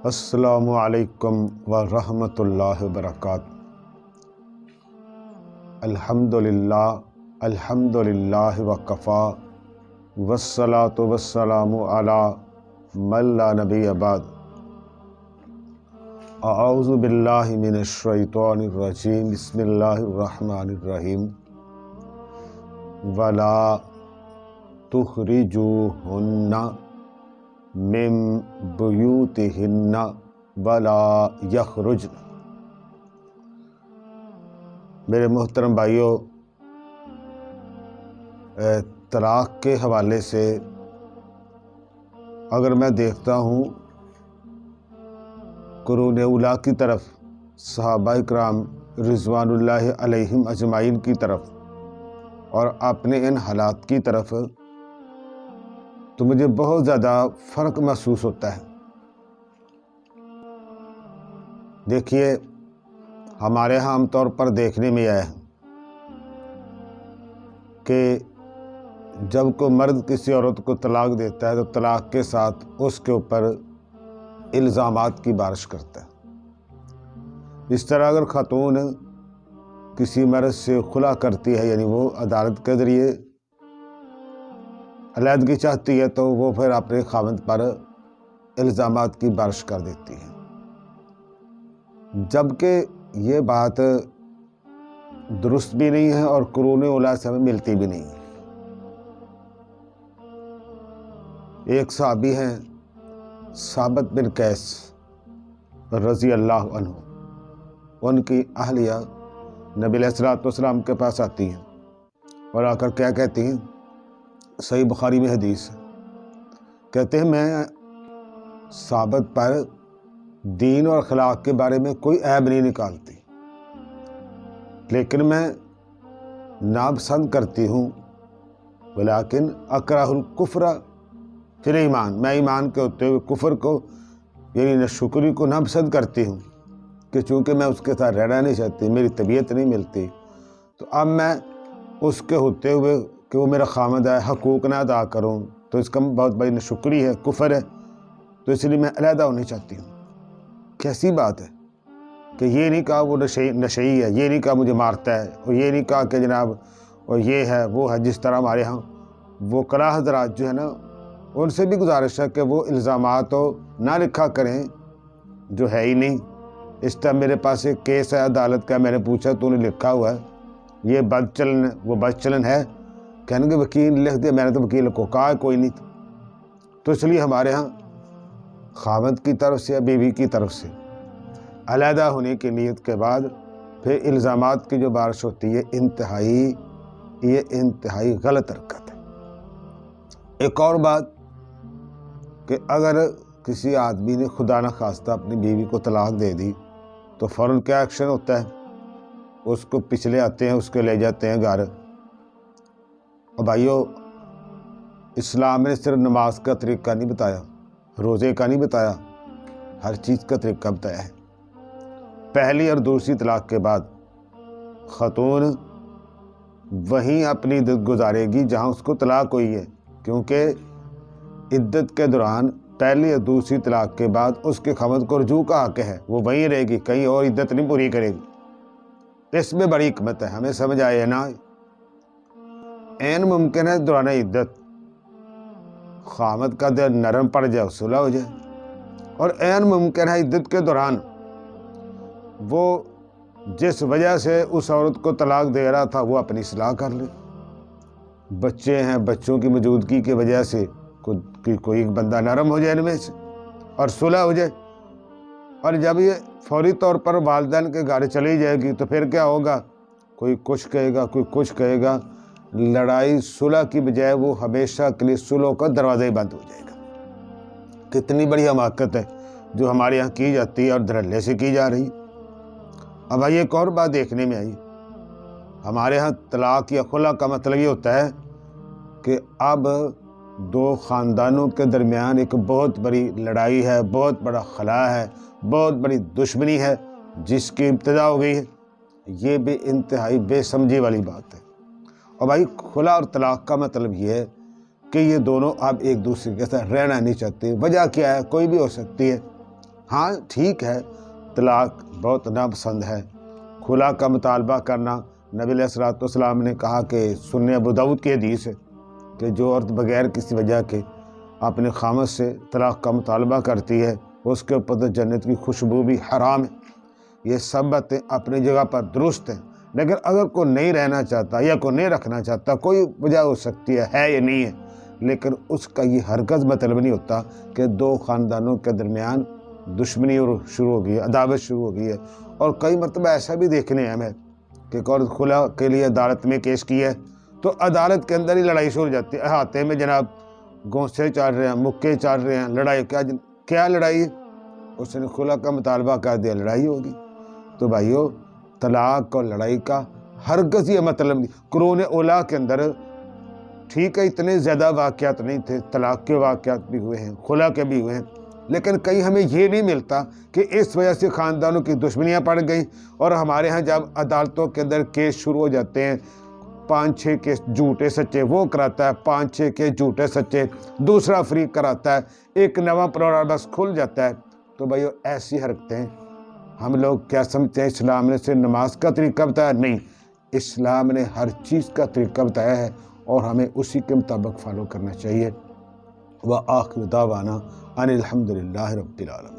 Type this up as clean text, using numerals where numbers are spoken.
السلام علیکم ورحمۃ اللہ وبرکاتہ۔ الحمد للہ وکفا والصلاۃ والسلام علی من لا نبی بعد۔ اعوذ باللہ من الشیطان الرجیم، بسم اللہ الرحمن الرحیم۔ ولا تخرجوہن من بیوتہن ولا یخرجن۔ میرے محترم بھائیوں، طلاق کے حوالے سے اگر میں دیکھتا ہوں قرون اولیٰ کی طرف، صحابہ کرام رضوان اللہ علیہم اجمعین کی طرف اور اپنے ان حالات کی طرف، تو مجھے بہت زیادہ فرق محسوس ہوتا ہے۔ دیکھیے، ہمارے ہاں عام طور پر دیکھنے میں آیا ہے کہ جب کوئی مرد کسی عورت کو طلاق دیتا ہے تو طلاق کے ساتھ اس کے اوپر الزامات کی بارش کرتا ہے۔ اس طرح اگر خاتون کسی مرد سے خلا کرتی ہے، یعنی وہ عدالت کے ذریعے علیحدگی چاہتی ہے، تو وہ پھر اپنے خاوند پر الزامات کی بارش کر دیتی ہے، جبکہ یہ بات درست بھی نہیں ہے اور قرون اولیٰ سے ہمیں ملتی بھی نہیں ہے۔ ایک صحابی ہیں ثابت بن قیس رضی اللہ عنہ، ان کی اہلیہ نبی علیہ الصلوۃ والسلام کے پاس آتی ہیں اور آ کر کیا کہتی ہیں؟ صحیح بخاری میں حدیث ہے، کہتے ہیں میں ثابت پر دین اور اخلاق کے بارے میں کوئی عیب نہیں نکالتی، لیکن میں ناپسند کرتی ہوں، ولیکن اکرہ الکفر فی الایمان، میں ایمان کے ہوتے ہوئے کفر کو یعنی ناشکری کو ناپسند کرتی ہوں، کہ چونکہ میں اس کے ساتھ رہنا نہیں چاہتی، میری طبیعت نہیں ملتی، تو اب میں اس کے ہوتے ہوئے کہ وہ میرا خامد ہے حقوق نہ ادا کروں تو اس کا بہت بڑی ناشکری ہے، کفر ہے، تو اس لیے میں علیحدہ ہونی چاہتی ہوں۔ کیسی بات ہے کہ یہ نہیں کہا وہ نشئی ہے، یہ نہیں کہا مجھے مارتا ہے، اور یہ نہیں کہا کہ جناب اور یہ ہے وہ ہے، جس طرح ہمارے ہاں وہ کلا حضرات جو ہے نا، ان سے بھی گزارش ہے کہ وہ الزامات تو نہ لکھا کریں جو ہے ہی نہیں۔ اس طرح میرے پاس ایک کیس ہے عدالت کا، میں نے پوچھا تو انہیں لکھا ہوا ہے یہ بد چلن ہے، وہ بد چلن ہے، کہنے کہ وکیل لکھ دیا، میں نے تو وکیل کو کہا کوئی نہیں تھا۔ تو اس لیے ہمارے ہاں خاوند کی طرف سے یا بیوی کی طرف سے علیحدہ ہونے کی نیت کے بعد پھر الزامات کی جو بارش ہوتی ہے، یہ انتہائی غلط حرکت ہے۔ ایک اور بات کہ اگر کسی آدمی نے خدا نخواستہ اپنی بیوی کو طلاق دے دی تو فوراً کیا ایکشن ہوتا ہے؟ اس کو پچھلے آتے ہیں، اس کو لے جاتے ہیں گھر۔ اور بھائیو، اسلام نے صرف نماز کا طریقہ نہیں بتایا، روزے کا نہیں بتایا، ہر چیز کا طریقہ بتایا ہے۔ پہلی اور دوسری طلاق کے بعد خاتون وہیں اپنی عدت گزارے گی جہاں اس کو طلاق ہوئی ہے، کیونکہ عدت کے دوران پہلی اور دوسری طلاق کے بعد اس کے خاوند کو رجوع کا حق ہے، وہ وہیں رہے گی، کہیں اور عدت نہیں پوری کرے گی۔ اس میں بڑی حکمت ہے، ہمیں سمجھ آئے نا۔ عین ممکن ہے دوران عدت خاوند کا دل نرم پڑ جائے، صلح ہو جائے، اور عین ممکن ہے عدت کے دوران وہ جس وجہ سے اس عورت کو طلاق دے رہا تھا وہ اپنی اصلاح کر لے۔ بچے ہیں، بچوں کی موجودگی کی وجہ سے کوئی ایک بندہ نرم ہو جائے ان میں سے اور صلح ہو جائے، اور جب یہ فوری طور پر والدین کے گھر چلی جائے گی تو پھر کیا ہوگا؟ کوئی کچھ کہے گا، کوئی کچھ کہے گا، لڑائی صلح کی بجائے وہ ہمیشہ کے لیے صلح کا دروازہ ہی بند ہو جائے گا۔ کتنی بڑی حماقت ہے جو ہمارے یہاں کی جاتی ہے اور دھڑلے سے کی جا رہی۔ اب آئیے ایک اور بات دیکھنے میں آئی، ہمارے ہاں طلاق یا خلا کا مطلب یہ ہوتا ہے کہ اب دو خاندانوں کے درمیان ایک بہت بڑی لڑائی ہے، بہت بڑا خلا ہے، بہت بڑی دشمنی ہے جس کی ابتدا ہو گئی ہے۔ یہ بھی انتہائی بے سمجھی والی بات ہے۔ اور بھائی، خلا اور طلاق کا مطلب یہ ہے کہ یہ دونوں اب ایک دوسرے کے ساتھ رہنا نہیں چاہتے۔ وجہ کیا ہے؟ کوئی بھی ہو سکتی ہے، ہاں ٹھیک ہے، طلاق بہت ناپسند ہے، خلا کا مطالبہ کرنا نبی علیہ الصلوۃ والسلام نے کہا کہ سنن ابو داؤد کی حدیث ہے کہ جو عورت بغیر کسی وجہ کے اپنے خامد سے طلاق کا مطالبہ کرتی ہے اس کے اوپر تو جنت کی خوشبو بھی حرام ہے۔ یہ سب باتیں اپنی جگہ پر درست ہیں، لیکن اگر کوئی نہیں رہنا چاہتا یا کوئی نہیں رکھنا چاہتا، کوئی وجہ ہو سکتی ہے یا نہیں ہے، لیکن اس کا یہ ہرگز مطلب نہیں ہوتا کہ دو خاندانوں کے درمیان دشمنی شروع ہو گئی ہے، عداوت شروع ہو گئی ہے۔ اور کئی مرتبہ ایسا بھی دیکھنے ہمیں کہ ایک عورت خلا کے لیے عدالت میں کیس کی ہے تو عدالت کے اندر ہی لڑائی شروع ہو جاتی ہے، احاطے میں جناب گونسے چاٹ رہے ہیں، مکے چاٹ رہے ہیں، لڑائی کیا لڑائی ہے؟ اس نے خلا کا مطالبہ کر دیا، لڑائی ہوگی۔ تو بھائیو، طلاق اور لڑائی کا ہرگز یہ مطلب نہیں۔ قرون اولیٰ کے اندر ٹھیک ہے اتنے زیادہ واقعات نہیں تھے، طلاق کے واقعات بھی ہوئے ہیں، خلا کے بھی ہوئے ہیں، لیکن کہیں ہمیں یہ نہیں ملتا کہ اس وجہ سے خاندانوں کی دشمنیاں پڑ گئیں۔ اور ہمارے ہاں جب عدالتوں کے اندر کیس شروع ہو جاتے ہیں، 5-6 کیس جھوٹے سچے وہ کراتا ہے، 5-6 کیس جھوٹے سچے دوسرا فریق کراتا ہے، ایک نواں پروگرام بس کھل جاتا ہے۔ تو بھائیو، ایسی حرکتیں ہم لوگ کیا سمجھتے ہیں اسلام نے صرف نماز کا طریقہ بتایا؟ نہیں، اسلام نے ہر چیز کا طریقہ بتایا ہے اور ہمیں اسی کے مطابق فالو کرنا چاہیے۔ وآخر دعوانا ان الحمد للہ رب العالمین۔